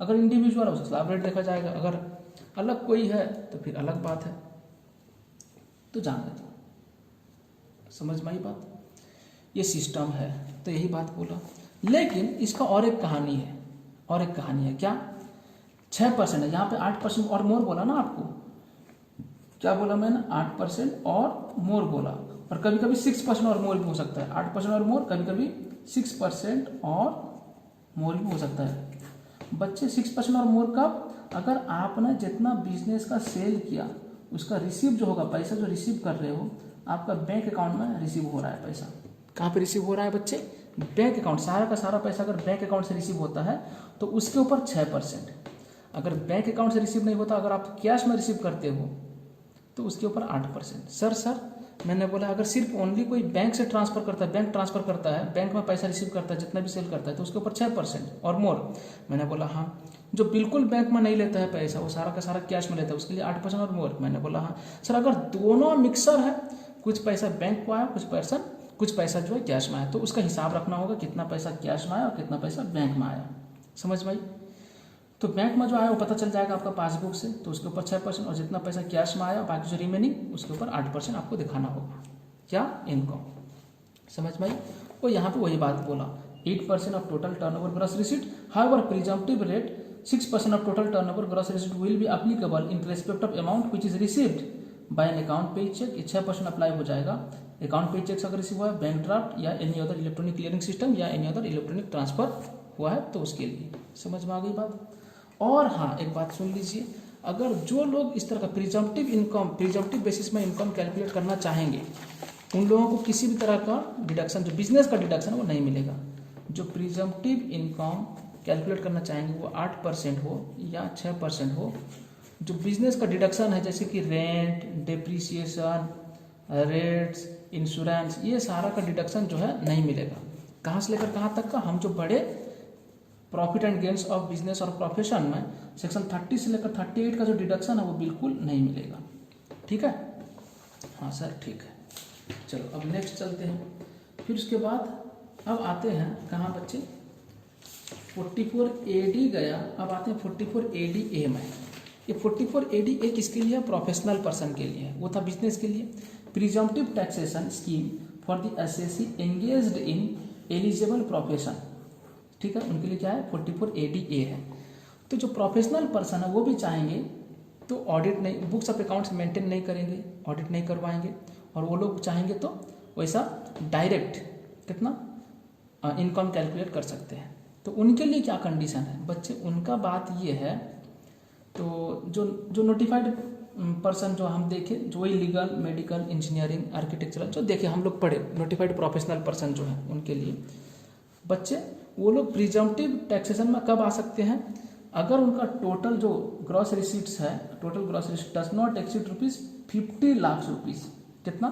अगर इंडिविजुअल है उसका स्लैब रेट देखा जाएगा, अगर अलग कोई है तो फिर अलग बात है। तो जान लेते, समझ में आई बात, ये सिस्टम है। तो यही बात बोला, लेकिन इसका और एक कहानी है, क्या 6% है, यहाँ पे 8% और मोर बोला ना आपको, क्या बोला मैंने 8% और मोर बोला, और कभी कभी 6% और मोर भी हो सकता है, 8% और मोर, कभी कभी 6% और मोर भी हो सकता है। बच्चे 6% और मोर कब, अगर आपने जितना बिजनेस का सेल किया उसका रिसीव जो होगा, पैसा जो रिसीव कर रहे हो आपका बैंक अकाउंट में रिसीव हो रहा है पैसा। कहाँ पे रिसीव हो रहा है बच्चे, बैंक अकाउंट, सारा का सारा पैसा अगर बैंक अकाउंट से रिसीव होता है तो उसके ऊपर 6%। अगर बैंक अकाउंट से रिसीव नहीं होता, अगर आप कैश में रिसीव करते हो तो उसके ऊपर 8%। सर मैंने बोला अगर सिर्फ ओनली कोई बैंक से ट्रांसफर करता है, बैंक ट्रांसफर करता है, बैंक में पैसा रिसीव करता है, जितना भी सेल करता है, तो उसके ऊपर 6% और मोर। मैंने बोला हाँ। जो बिल्कुल बैंक में नहीं लेता है पैसा, वो सारा का सारा कैश में लेता है, उसके लिए 8% और मोर। मैंने बोला हाँ। सर अगर दोनों मिक्सर है, कुछ पैसा बैंक को आया, कुछ पैसा जो है कैश में आया, तो उसका हिसाब रखना होगा, कितना पैसा कैश में आया और कितना पैसा बैंक में आया। समझ में आई। तो बैंक में जो आया वो पता चल जाएगा आपका पासबुक से, तो उसके ऊपर 6%, और जितना पैसा कैश में आया बाकी जो रिमेनिंग उसके ऊपर 8% आपको दिखाना होगा, क्या इनकम। समझ में आई। वो यहाँ पे वही बात बोला, 8% of total turnover gross receipt. However, presumptive rate 6% of total turnover gross receipt will be applicable in respect of amount which is received by an account paid check. 6% apply हो जाएगा अकाउंट पेड चेक अगर receive हुआ है, bank draft या any other electronic clearing system या any other electronic transfer हुआ है तो उसके लिए। समझ में आ गई बात। और हाँ, एक बात सुन लीजिए, अगर जो लोग इस तरह का प्रिजम्पटिव बेसिस में इनकम कैलकुलेट करना चाहेंगे, उन लोगों को किसी भी तरह का डिडक्शन, जो बिजनेस का डिडक्शन वो नहीं मिलेगा। जो प्रिजम्पटिव इनकम कैलकुलेट करना चाहेंगे वो 8% हो या 6% हो, जो बिजनेस का डिडक्शन है जैसे कि रेंट, डेप्रीसिएशन, रेट्स, इंश्योरेंस, ये सारा का डिडक्शन जो है नहीं मिलेगा। कहाँ से लेकर कहाँ तक का? हम जो बड़े profit and gains of business और प्रोफेशन में सेक्शन 30 से लेकर 38 का जो डिडक्शन है वो बिल्कुल नहीं मिलेगा। ठीक है, हाँ सर ठीक है। चलो अब नेक्स्ट चलते हैं। फिर उसके बाद अब आते हैं कहाँ बच्चे, 44AD गया, अब आते हैं 44ADA में। ये 44ADA किसके लिए है? प्रोफेशनल पर्सन के लिए है, वो था बिजनेस के लिए। Presumptive taxation scheme for the assessee engaged in eligible profession. ठीक है, उनके लिए क्या है? 44ADA है। तो जो प्रोफेशनल पर्सन है वो भी चाहेंगे तो ऑडिट नहीं, बुक्स ऑफ अकाउंट्स मेंटेन नहीं करेंगे, ऑडिट नहीं करवाएंगे, और वो लोग चाहेंगे तो वैसा डायरेक्ट कितना इनकम कैलकुलेट कर सकते हैं। तो उनके लिए क्या कंडीशन है बच्चे? उनका बात ये है, तो जो नोटिफाइड पर्सन जो हम देखें, जो लीगल, मेडिकल, इंजीनियरिंग, आर्किटेक्चरल जो देखे हम लोग पढ़े, नोटिफाइड प्रोफेशनल पर्सन जो है उनके लिए बच्चे, वो लोग प्रिजम्पटिव टैक्सेशन में कब आ सकते हैं? अगर उनका टोटल जो ग्रॉस रिसीट्स है, total gross receipt does not exceed ₹50 lakh. कितना?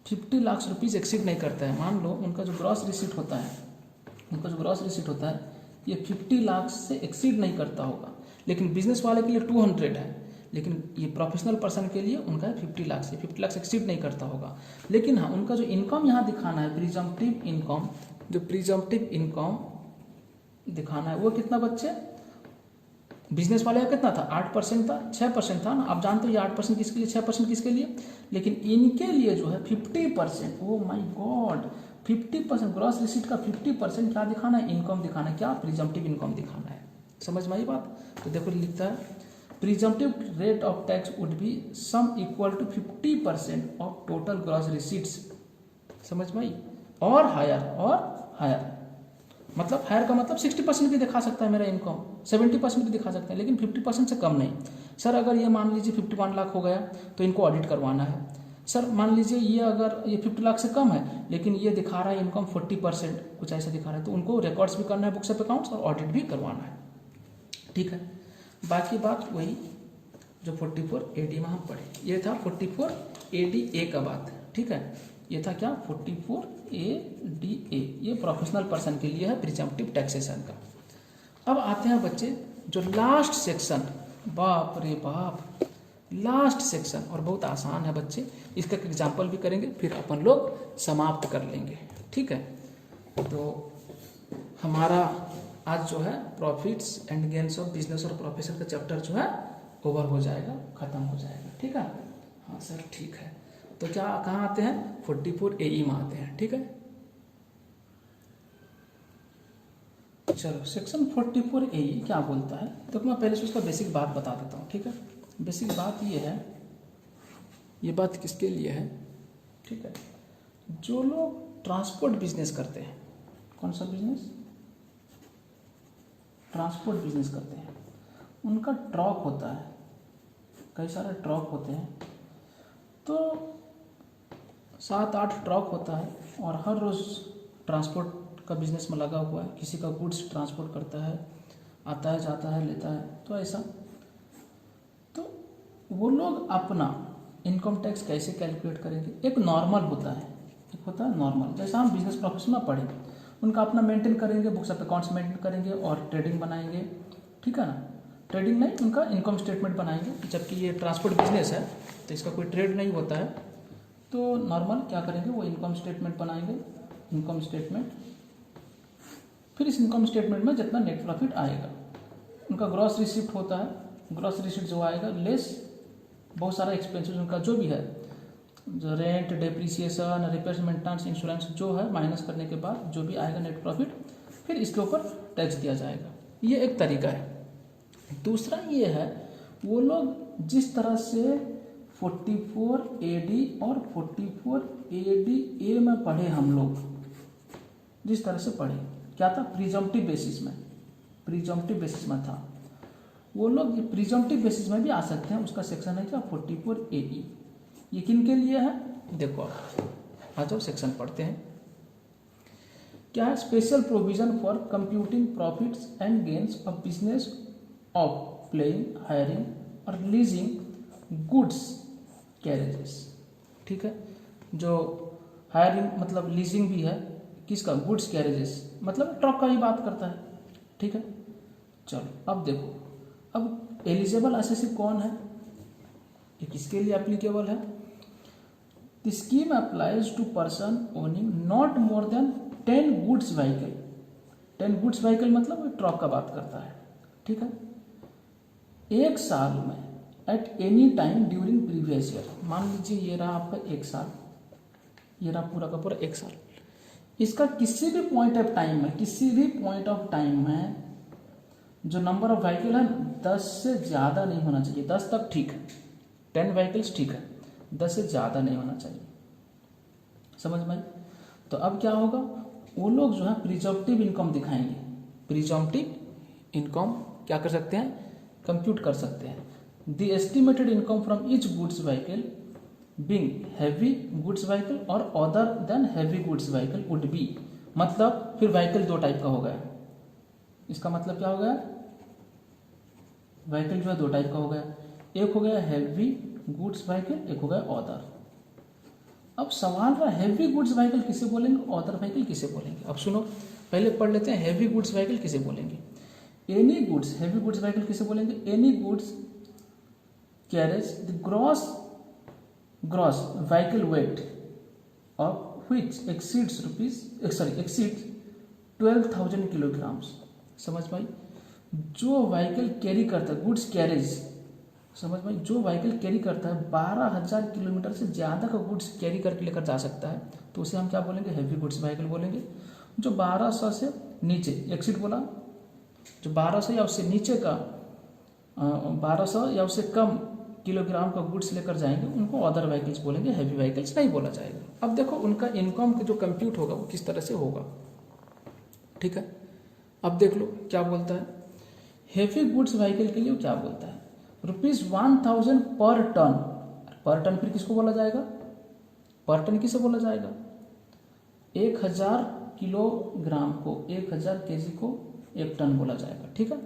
50 लाख रुपीज़ एक्सीड नहीं करता है। मान लो उनका जो ग्रॉस रिसीट होता है, ये 50 लाख से एक्सीड नहीं करता होगा, लेकिन बिजनेस वाले के लिए 200 है, लेकिन ये प्रोफेशनल पर्सन के लिए उनका 50 लाख से 50 लाख से एक्सीड नहीं करता होगा। लेकिन हाँ, उनका जो इनकम यहाँ दिखाना है, प्रिजम्पटिव इनकम, जो प्रिजम्पटिव इनकम दिखाना है वो कितना बच्चे? बिजनेस वाले का कितना था? 8% था, 6% था ना। आप जानते हो ये 8% किसके लिए, 6% किसके लिए? लेकिन इनके लिए जो है 50%, oh my God, 50% gross receipt का 50% क्या दिखाना है? इनकम दिखाना है। क्या? प्रिजम्पटिव इनकम दिखाना है। समझ में आई बात? तो देखो लिखता है, presumptive rate of tax would be sum equal to 50% of total gross receipts. समझ में आई? और हायर मतलब हायर का मतलब 60% भी दिखा सकता है मेरा इनकम, 70% भी दिखा सकता है, लेकिन 50% से कम नहीं। सर अगर ये मान लीजिए 51 लाख हो गया तो इनको ऑडिट करवाना है। सर मान लीजिए ये अगर ये 50 लाख से कम है लेकिन ये दिखा रहा है इनकम 40%, कुछ ऐसा दिखा रहा है, तो उनको रिकॉर्ड्स भी करना है, बुक्स ऑफ अकाउंट्स, और ऑडिट भी करवाना है। ठीक है, बाकी बात वही जो 44AD में हम पढ़े, ये था 44ADA का बात। ठीक है, ये था क्या? 44ADA, ये प्रोफेशनल पर्सन के लिए है प्रिजम्पटिव टैक्सेशन का। अब आते हैं बच्चे जो लास्ट सेक्शन, बाप रे बाप, लास्ट सेक्शन, और बहुत आसान है बच्चे, इसका एग्जाम्पल भी करेंगे फिर अपन लोग समाप्त कर लेंगे। ठीक है, तो हमारा आज जो है profits and gains of business और प्रोफेशन का चैप्टर जो है ओवर हो जाएगा, खत्म हो जाएगा। ठीक है, हाँ सर ठीक है। तो क्या कहाँ आते हैं? 44AE में आते हैं। ठीक है, चलो सेक्शन 44AE क्या बोलता है, तो मैं पहले से उसका बेसिक बात बता देता हूँ। ठीक है, बेसिक बात ये है, ये बात किसके लिए है? ठीक है, जो लोग ट्रांसपोर्ट बिजनेस करते हैं, कौन सा बिजनेस? ट्रांसपोर्ट बिजनेस करते हैं, उनका ट्रक होता है, कई सारे ट्रक होते हैं, तो 7-8 ट्रक होता है, और हर रोज़ ट्रांसपोर्ट का बिजनेस में लगा हुआ है, किसी का गुड्स ट्रांसपोर्ट करता है, आता है, जाता है, लेता है, तो ऐसा। तो वो लोग अपना इनकम टैक्स कैसे कैलकुलेट करेंगे? एक नॉर्मल होता है, एक होता है नॉर्मल, जैसा हम बिजनेस प्रोफेशन में पढ़े, उनका अपना मेंटेन करेंगे, बुक्स ऑफ अकाउंट्स मेंटेन करेंगे और ट्रेडिंग बनाएंगे। ठीक है ना, ट्रेडिंग नहीं, उनका इनकम स्टेटमेंट बनाएंगे। जबकि ये ट्रांसपोर्ट बिजनेस है तो इसका कोई ट्रेड नहीं होता है, तो नॉर्मल क्या करेंगे, वो इनकम स्टेटमेंट बनाएंगे, इनकम स्टेटमेंट। फिर इस इनकम स्टेटमेंट में जितना नेट प्रॉफिट आएगा, उनका ग्रॉस रिसिप्ट होता है, ग्रॉस रिसिप्ट जो आएगा लेस बहुत सारा एक्सपेंसेस उनका जो भी है, जो rent, depreciation, repair, maintenance, insurance जो है, माइनस करने के बाद जो भी आएगा नेट प्रॉफिट, फिर इसके ऊपर टैक्स दिया जाएगा। ये एक तरीका है। दूसरा ये है, वो लोग जिस तरह से 44 AD और 44 AD में पढ़े, हम लोग जिस तरह से पढ़े, क्या था, प्रिजम्पटिव बेसिस में था, वो लोग प्रिजम्पटिव बेसिस में भी आ सकते हैं। उसका सेक्शन है क्या, 44 AE। ये किन के लिए है, देखो आप आ जाओ सेक्शन पढ़ते हैं। क्या है, special provision for computing profits and gains of business of playing, hiring और लीजिंग गुड्स कैरेजेस। ठीक है, जो हायरिंग मतलब लीजिंग भी है, किसका, गुड्स कैरेजेस, मतलब ट्रक का ही बात करता है। ठीक है, चलो अब देखो, अब एलिजिबल एसएससी कौन है, ये किसके लिए एप्लीकेबल है। The scheme applies to person owning not more than 10 goods vehicle. 10 goods vehicle मतलब ट्रक का बात करता है। ठीक है, एक साल में at any time during previous year, मान लीजिए ये रहा आपका एक साल, ये रहा पूरा का पूरा एक साल, इसका किसी भी पॉइंट ऑफ टाइम में, किसी भी पॉइंट ऑफ टाइम में जो नंबर ऑफ व्हीकल है 10 से ज़्यादा नहीं होना चाहिए। 10 तक ठीक है, 10 व्हीकल्स ठीक है, 10 से ज़्यादा नहीं होना चाहिए। समझ में? तो अब क्या होगा, वो लोग जो है प्रिजम्पटिव इनकम दिखाएंगे। प्रिजम्पटिव इनकम क्या कर सकते हैं, कंप्यूट कर सकते हैं। The estimated income from each goods vehicle being heavy goods vehicle और other than heavy goods vehicle would be, मतलब फिर व्हीकल दो टाइप का हो गया। इसका मतलब क्या हो गया, व्हीकल जो है दो टाइप का हो गया, एक हो गया हैवी गुड्स व्हीकल, एक हो गया अदर। अब सवाल रहा हैवी गुड्स व्हीकल किसे बोलेंगे, अदर व्हीकल किसे बोलेंगे। अब सुनो, पहले पढ़ लेते हैं हैवी गुड्स व्हीकल किसे बोलेंगे। Any goods, heavy goods vehicle किसे बोलेंगे, any goods carriage the gross vehicle weight of which exceeds 12,000 kilograms. समझ पाई, जो व्हीकल कैरी करता है, गुड्स कैरेज, समझ में, जो व्हीकल कैरी करता है 12,000 किलोमीटर से ज़्यादा का गुड्स कैरी करके लेकर जा सकता है, तो उसे हम क्या बोलेंगे, हैवी गुड्स व्हीकल बोलेंगे। जो 1200 से नीचे, एक्सीड बोला, जो 1200 या उससे नीचे का 1200 या उससे कम किलोग्राम का गुड्स लेकर जाएंगे, उनको अदर व्हीकल्स बोलेंगे, हैवी व्हीकल्स नहीं बोला जाएगा। अब देखो उनका इनकम जो कंप्यूट होगा वो किस तरह से होगा। ठीक है, अब देख लो क्या बोलता है, हैवी गुड्स व्हीकल के लिए क्या बोलता है, ₹1000 पर टन। पर टन फिर किसको बोला जाएगा, पर टन किसे बोला जाएगा, 1000 किलोग्राम को, 1000 केजी को 1 टन बोला जाएगा। ठीक है,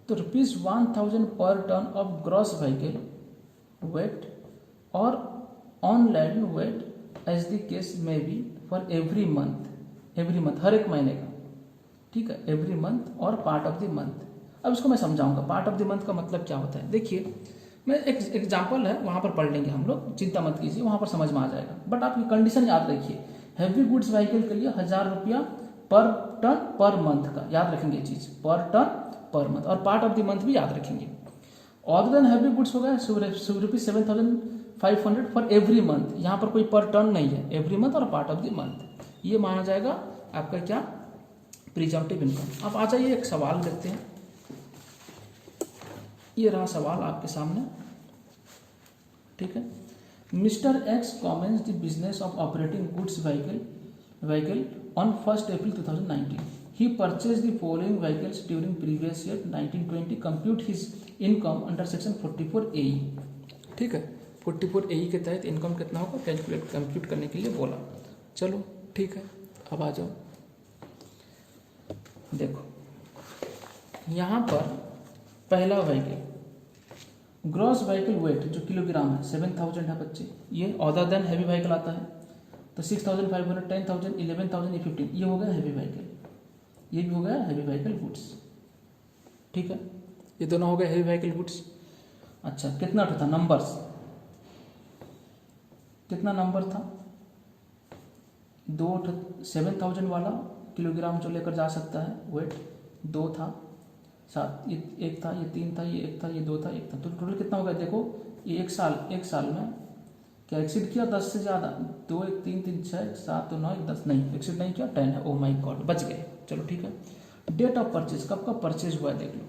तो ₹1000 पर ton of gross vehicle weight और unladen weight as the case may be for every month, हर एक महीने का। ठीक है, एवरी मंथ और पार्ट ऑफ द मंथ। अब इसको मैं समझाऊंगा, पार्ट ऑफ द मंथ का मतलब क्या होता है। देखिए, मैं एक एग्जाम्पल है, वहां पर पढ़ लेंगे हम लोग, चिंता मत कीजिए, वहां पर समझ में आ जाएगा। बट आप ये कंडीशन याद रखिए, हैवी गुड्स व्हीकल के लिए 1000 रुपया पर टन पर मंथ का, याद रखेंगे ये चीज, पर टन पर मंथ, और पार्ट ऑफ द मंथ भी याद रखेंगे। अदर देन हैवी गुड्स हो गया ₹7,500 फॉर एवरी मंथ। यहाँ पर कोई पर टन नहीं है, एवरी मंथ और पार्ट ऑफ द मंथ, ये माना जाएगा आपका क्या, प्रिजम्पटिव इनकम। अब आ जाइए एक सवाल देखते हैं, ये रहा सवाल आपके सामने। ठीक है, mister X commence the business of operating goods vehicle on 1 April 2019. He purchased the following vehicles during previous year 1920. Compute his income under section 44 AE. ठीक है, 44 AE के तहत इनकम कितना होगा कैलकुलेट कंप्यूट करने के लिए बोला। चलो ठीक है, अब आ जाओ, देखो यहाँ पर पहला व्हीकल ग्रॉस व्हीकल वेट जो किलोग्राम है 7000 है बच्चे, ये अदर देन हैवी व्हीकल आता है, तो 6500, 10,000, 11,000, ये 15, ये हो गया हैवी व्हीकल, ये भी हो गया हैवी व्हीकल गुड्स। ठीक है, ये दोनों हो गए हैवी व्हीकल गुड्स। अच्छा, कितना था नंबर्स, कितना नंबर था, 7,000 वाला किलोग्राम जो लेकर जा सकता है वेट, 2 था, 7, ये 1 था, ये 3 था, ये 1 था, ये 2 था, 1 था, तो टोटल कितना हो गया देखो, ये एक साल में क्या एक्सीड किया 10 से ज़्यादा, 2, 1, 3, 3, 6, 7, 9, 10 नहीं एक्सीड नहीं किया, 10 है। ओ माय गॉड, बच गए। चलो ठीक है। डेट ऑफ परचेज, कब का परचेज हुआ है देख लो,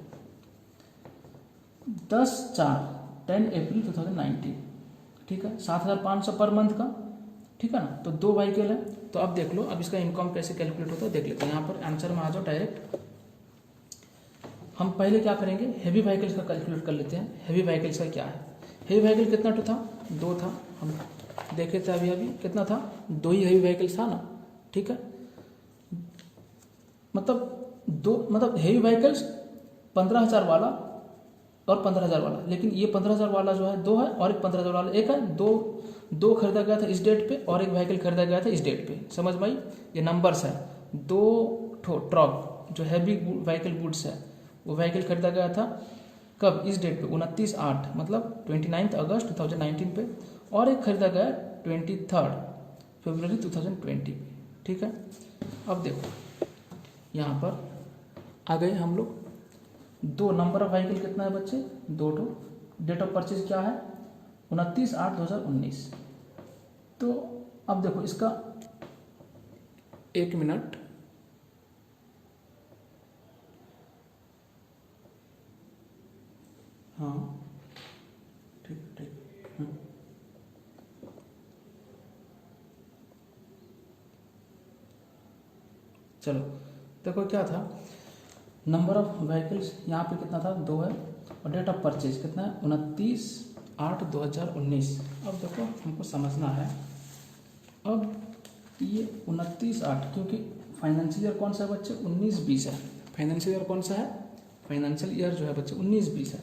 10 अप्रैल 2019, ठीक है। 7,500 पर मंथ का, ठीक है ना। तो 2 व्हीकल है। तो अब देख लो, अब इसका इनकम कैसे कैलकुलेट होता है देख लेते हैं। यहाँ पर आंसर में आ जाओ डायरेक्ट। हम पहले क्या करेंगे, हैवी व्हीकल्स का कैलकुलेट कर लेते हैं। हैवी व्हीकल्स का क्या है, हैवी व्हीकल कितना टू था, 2 था। हम देखे थे अभी कितना था, 2 ही हैवी व्हीकल्स था ना, ठीक है। मतलब हैवी व्हीकल्स 15,000 वाला और 15,000 वाला, लेकिन ये 15,000 वाला जो है 2 है और एक 15,000 वाला 1 है। दो खरीदा गया था इस डेट पे और एक व्हीकल खरीदा गया था इस डेट पे, समझ में आई। ये नंबर्स है। 2 ट्रक जो हैवी व्हीकल गुड्स है वो व्हीकल खरीदा गया था कब, इस डेट पे 29/8 मतलब 29 अगस्त 2019 पे, और एक खरीदा गया 23 फरवरी 2020 पे, ठीक है। अब देखो यहाँ पर आ गए हम लोग, 2 नंबर ऑफ व्हीकल कितना है बच्चे, 2 ठो। डेट ऑफ परचेज क्या है, 29/8/2019। तो अब देखो इसका 1 मिनट, हाँ ठीक ठीक। चलो देखो क्या था, नंबर ऑफ व्हीकल्स यहाँ पे कितना था, 2 है, और डेट ऑफ परचेज कितना है, 29/8/2019। अब देखो हमको समझना है, अब ये 29/8 क्योंकि फाइनेंशियल ईयर कौन सा है बच्चे, 19-20 है। फाइनेंशियल ईयर कौन सा है, फाइनेंशियल ईयर जो है बच्चे 19-20 है।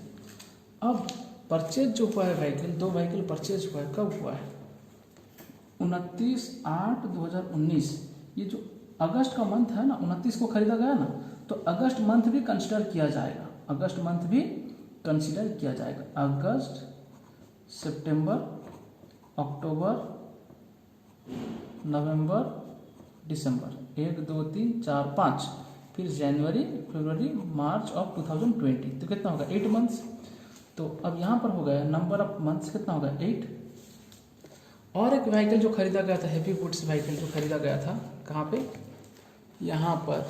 अब परचेज जो हुआ है व्हीकल, 2 व्हीकल परचेज हुआ है, कब हुआ है, 29/8/2019। ये जो अगस्त का मंथ है ना, 29 को खरीदा गया ना, तो अगस्त मंथ भी कंसिडर किया जाएगा, अगस्त मंथ भी कंसिडर किया जाएगा। अगस्त, सितंबर, अक्टूबर, नवंबर, दिसंबर, 1 2 3 4 5, फिर जनवरी, फरवरी, मार्च ऑफ 2020। तो कितना होगा, 8 मंथ्स। तो अब यहाँ पर हो गया नंबर ऑफ मंथ्स कितना होगा, 8। और एक व्हीकल जो खरीदा गया था, हैवी गुड्स व्हीकल जो खरीदा गया था, कहाँ पे, यहाँ पर।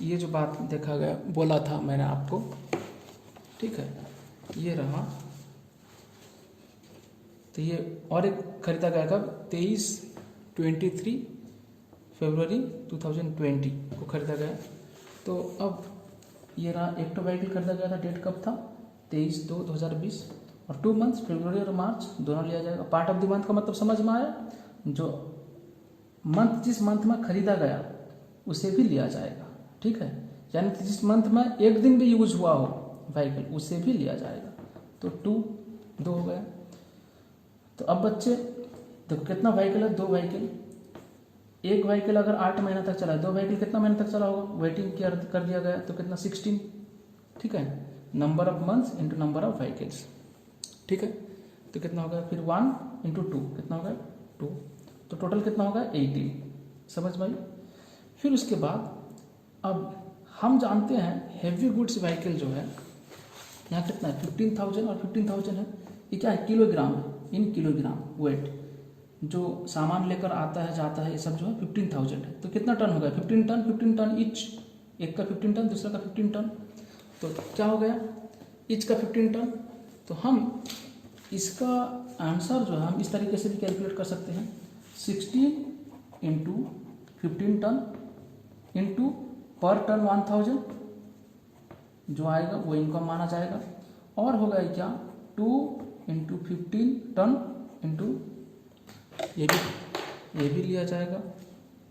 ये जो बात देखा गया, बोला था मैंने आपको, ठीक है, ये रहा। तो ये और एक खरीदा गया कब, 23 फरवरी 2020 को खरीदा गया। तो अब ये रहा, एक तो व्हीकल खरीदा गया था, डेट कब था, 23/2/2020, और 2 मंथ्स फरवरी और मार्च दोनों लिया जाएगा। पार्ट ऑफ द मंथ का मतलब समझ में आया, जो मंथ जिस मंथ में खरीदा गया उसे भी लिया जाएगा, ठीक है। यानी जिस मंथ में एक दिन भी यूज हुआ हो व्हीकल उसे भी लिया जाएगा। तो 2 हो गया। तो अब बच्चे देखो कितना व्हीकल है, 2 व्हीकल। एक व्हीकल अगर 8 महीना तक चला है, 2 व्हीकल कितना महीना तक चला होगा, वेटिंग कर दिया गया, तो कितना 16, ठीक है। Number of months into number of vehicles, ठीक है। तो कितना होगा, फिर 1 × 2 कितना होगा, 2। तो टोटल कितना होगा, 18, समझ में आई। फिर उसके बाद अब हम जानते हैं हैवी गुड्स व्हीकल जो है, यहाँ कितना है, 15,000 और 15,000 है। ये क्या है, किलोग्राम है, इन किलोग्राम वेट जो सामान लेकर आता है जाता है, ये सब जो है 15,000 है। तो कितना टन हो गया, 15 टन ईच, एक का 15 टन, दूसरा का 15 टन। तो क्या हो गया, ईच का 15 टन। तो हम इसका आंसर जो है हम इस तरीके से भी कैलकुलेट कर सकते हैं, 16 × 15 टन इंटू पर टन 1000 जो आएगा वो इनकम माना जाएगा। और होगा क्या, 2 × 15 टन इंटू ये भी लिया जाएगा,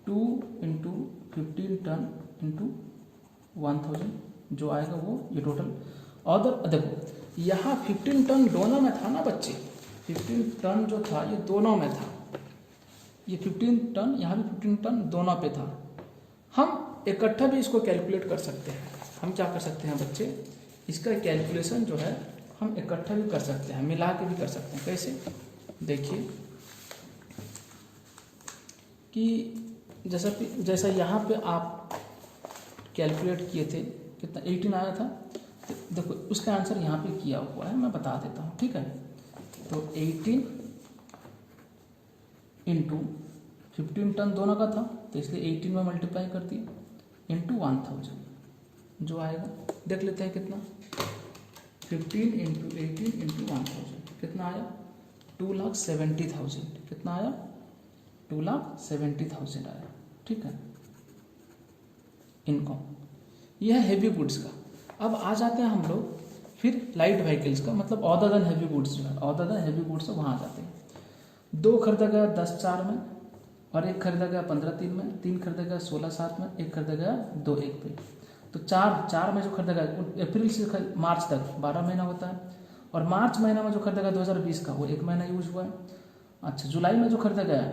2 × 15 टन इंटू 1000 जो आएगा वो ये टोटल। और देखो यहाँ 15 टन दोनों में था ना बच्चे, 15 टन जो था ये दोनों में था, ये 15 टन यहाँ भी 15 टन दोनों पे था। हम इकट्ठा भी इसको कैलकुलेट कर सकते हैं। हम क्या कर सकते हैं बच्चे, इसका कैलकुलेशन जो है हम इकट्ठा भी कर सकते हैं, मिला के भी कर सकते हैं। कैसे, देखिए कि जैसा यहाँ पे आप कैलकुलेट किए थे कितना 18 आया था, तो देखो उसका आंसर यहाँ पे किया हुआ है, मैं बता देता हूँ, ठीक है। तो 18 × 15 टन दोनों का था, तो इसलिए 18 में मल्टीप्लाई कर दिया, इंटू 1000 जो आएगा, देख लेते हैं कितना, 15 इंटू 18 इंटू 1000 कितना आया, 2,70,000। कितना आया, 2,70,000 आया। ठीक है, इनकम। यह है हैवी गुड्स का। अब आ जाते हैं हम लोग फिर लाइट व्हीकल्स का, मतलब अदर देन हैवी गुड्स जो है, अदर देन हैवी गुड्स है वहाँ आ जाते हैं। 2 खरीदा गया 10/4 में, और 1 खरीदा गया 15/3 में, 3 खरीदा गया 16/7 में, 1 खरीदा गया 2/1 पे। तो 4 में जो खरीदा गया अप्रैल से मार्च तक 12 महीना होता है, और मार्च महीना में जो खरीदा गया 2020 का वो 1 महीना यूज हुआ है। अच्छा, जुलाई में जो खरीदा गया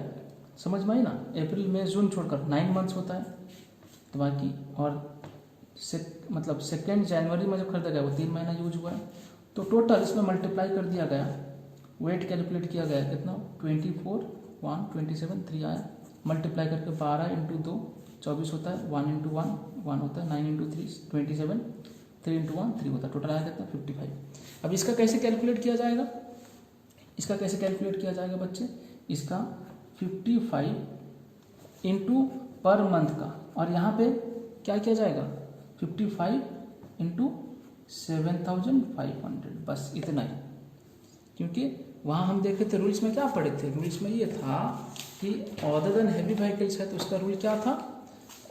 समझ में आई ना, अप्रैल मई जून छोड़कर 9 मंथ्स होता है, तो बाकी और मतलब 2 जनवरी में जो खरीदा गया वो 3 महीना यूज हुआ है। तो टोटल इसमें मल्टीप्लाई कर दिया गया, वेट कैलकुलेट किया गया कितना, 24, 1, 27, 3 आया, मल्टीप्लाई करके 12 इंटू 2 24 होता है, 1 इंटू 1 1 होता है, 9 इंटू 3 27, 3 इंटू 1 3 होता है, टोटल आया कितना 55। अब इसका कैसे कैलकुलेट किया जाएगा, इसका कैसे कैलकुलेट किया जाएगा बच्चे, इसका 55 इंटू पर मंथ का, और यहाँ पे क्या किया जाएगा 55 इंटू 7,500, बस इतना ही। क्योंकि वहाँ हम देखे थे रूल्स में क्या पढ़े थे, रूल्स में ये था कि अदर देन हैवी व्हीकल्स है तो उसका रूल क्या था,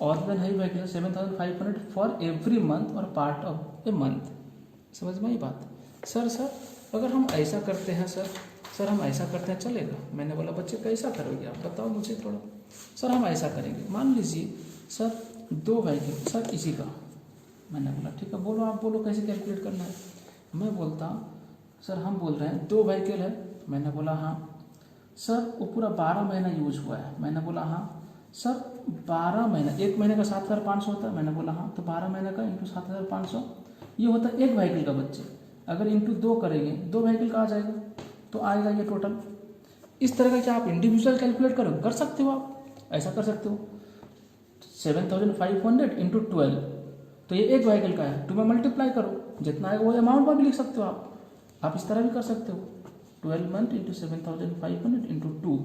other than heavy vehicles 7,500 for every month और पार्ट ऑफ ए मंथ। समझ में ये बात। सर अगर हम ऐसा करते हैं सर हम ऐसा करते हैं चलेगा। मैंने बोला बच्चे कैसा करोगे आप बताओ मुझे थोड़ा। सर हम ऐसा करेंगे, मान लीजिए सर 2 व्हीकल सर इसी का, मैंने बोला ठीक है बोलो, आप बोलो कैसे कैलकुलेट करना है। मैं बोलता सर हम बोल रहे हैं 2 व्हीकल है, मैंने बोला हाँ। सर वो पूरा 12 महीना यूज हुआ है, मैंने बोला हाँ। सर 12 महीना, 1 महीने का 7,500 होता है, मैंने बोला हाँ। तो 12 महीने का इंटू 7,500 ये होता है 1 व्हीकल का बच्चे। अगर इंटू 2 करेंगे 2 व्हीकल का आ जाएगा, तो आएगा ये टोटल। इस तरह का क्या आप इंडिविजुअल कैलकुलेट करोगे, कर सकते हो आप, ऐसा कर सकते हो। 7,500 इंटू 12, तो ये 1 व्हीकल का है, 2 में मल्टीप्लाई करो, जितना आएगा वो अमाउंट में भी लिख सकते हो आप इस तरह भी कर सकते हो। 12 मंथ इंटू 7,500 इंटू 2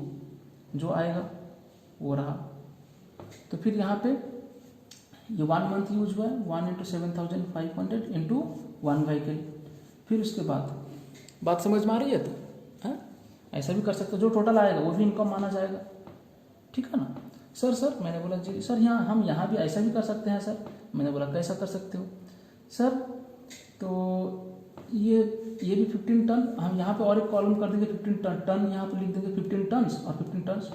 जो आएगा वो रहा। तो फिर यहाँ पे ये 1 मंथ यूज हुआ है, 1 इंटू 7,500 इंटू 1 व्हीकल। फिर उसके बाद बात समझ में आ रही है, तो है ऐसा भी कर सकते हो, जो टोटल आएगा वो भी इनकम माना जाएगा। ठीक है ना। सर मैंने बोला जी सर यहाँ हम यहाँ भी ऐसा भी कर सकते हैं सर। मैंने बोला कैसा कर सकते हो सर, तो ये भी 15 टन, हम यहाँ पे और एक कॉलम कर देंगे 15 टन, यहाँ पे लिख देंगे 15 टन्स और 15 टन्स।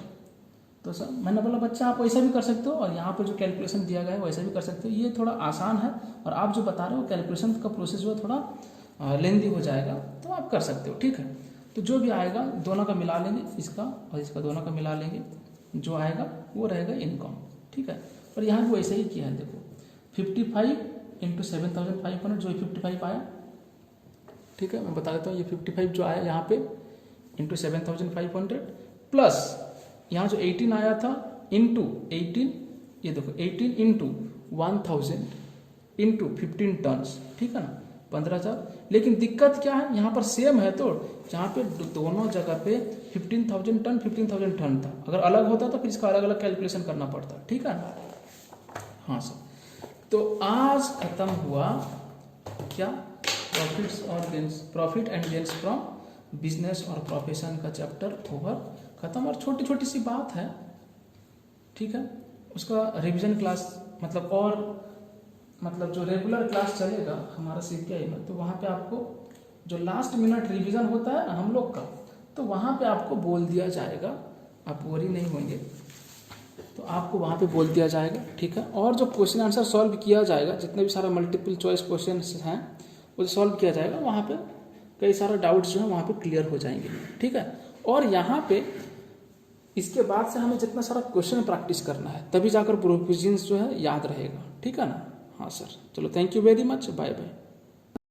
तो सर मैंने बोला बच्चा आप वैसा भी कर सकते हो, और यहाँ पे जो कैलकुलेशन दिया गया है वैसा भी कर सकते हो। ये थोड़ा आसान है, और आप जो बता रहे हो कैलकुलेशन का प्रोसेस जो है थोड़ा लेंदी हो जाएगा, तो आप कर सकते हो। ठीक है, तो जो भी आएगा दोनों का मिला लेंगे, इसका और इसका दोनों का मिला लेंगे, जो आएगा वो रहेगा इनकम। ठीक है, और यहाँ भी वैसे ही किया है, देखो 55 इंटू 7,500 जो 55 आया। ठीक है, मैं बता देता हूँ ये 55 जो आया यहाँ पे इंटू 7,500 प्लस यहाँ जो 18 आया था इंटू 18, ये देखो 18 इंटू 1,000 इंटू 15 टन्स। ठीक है ना, 15,000। लेकिन दिक्कत क्या है, यहाँ पर सेम है, तो यहाँ पे दोनों जगह पे 15,000 टन 15,000 टन था। अगर अलग होता तो फिर इसका अलग अलग कैलकुलेशन करना पड़ता। ठीक है ना। हाँ सर, तो आज खत्म हुआ क्या, profit and gains from business और प्रोफेशन का चैप्टर ओवर, खत्म। और छोटी छोटी सी बात है, ठीक है, उसका रिवीजन क्लास मतलब जो रेगुलर क्लास चलेगा हमारा CPI में, तो वहाँ पे आपको जो लास्ट मिनट रिवीजन होता है हम लोग का, तो वहाँ पे आपको बोल दिया जाएगा, आप वरी नहीं होंगे, तो आपको वहाँ पे बोल दिया जाएगा। ठीक है, और जो क्वेश्चन आंसर सॉल्व किया जाएगा, जितने भी सारा मल्टीपल चॉइस क्वेश्चन हैं वो सॉल्व किया जाएगा, वहाँ पे कई सारा डाउट्स जो है वहाँ पे क्लियर हो जाएंगे। ठीक है, और यहाँ पे इसके बाद से हमें जितना सारा क्वेश्चन प्रैक्टिस करना है, तभी जाकर प्रोविजंस जो है याद रहेगा। ठीक है ना। हाँ सर, चलो thank you very much, bye bye.